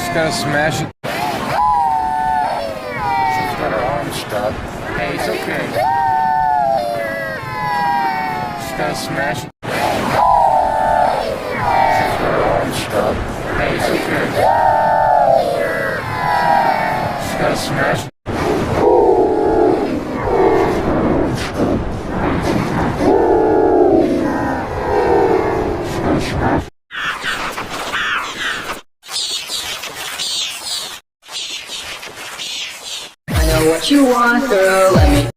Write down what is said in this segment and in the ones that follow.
She's gonna smash it. She's got her arm stuck. Hey, it's okay. She's gonna smash it. She's got her arm stuck. Hey, it's okay. She's gonna smash it. What you want, girl, let me know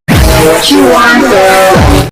what you want, girl,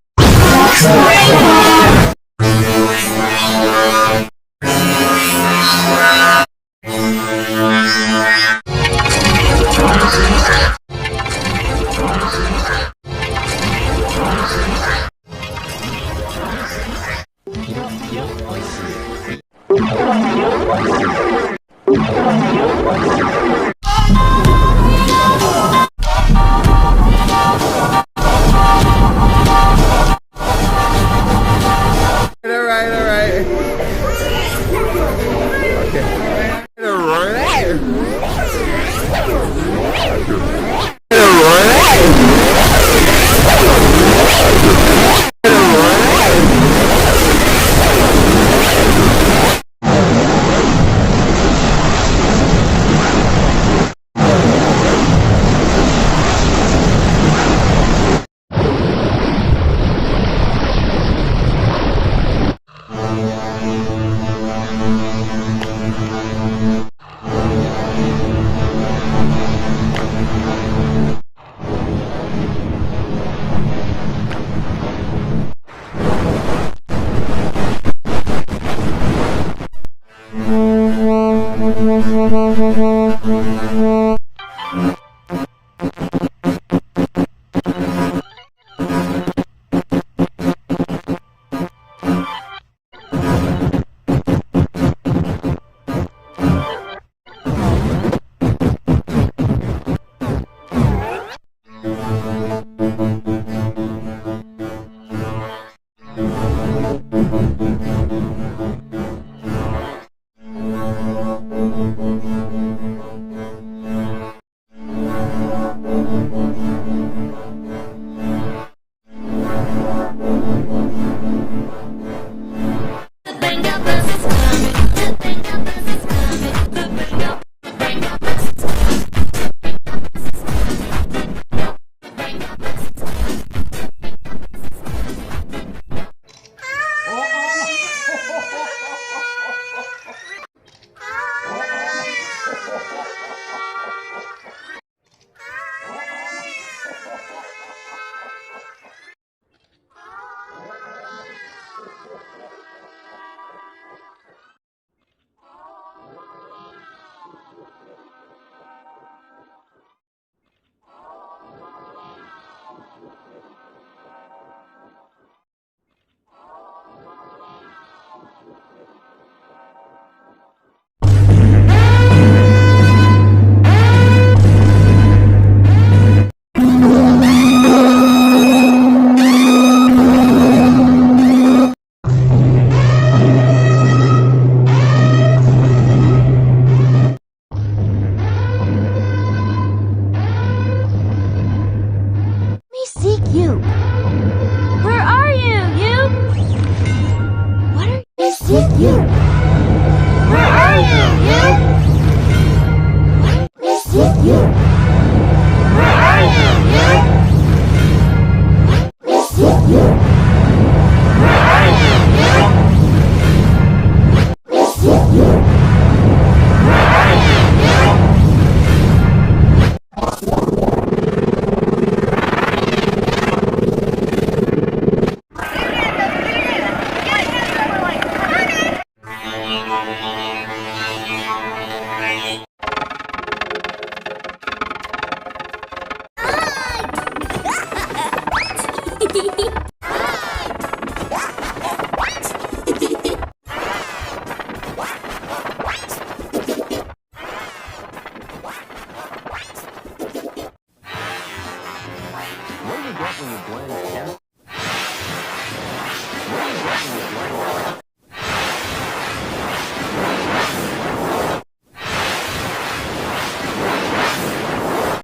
seek you. Where are you, you? What are we seek you? Where are you, you? What are we seek you? Where are you, you? What are we seek you? Where are you, you? What are we seek you? Where are you, you? What do you get when you blend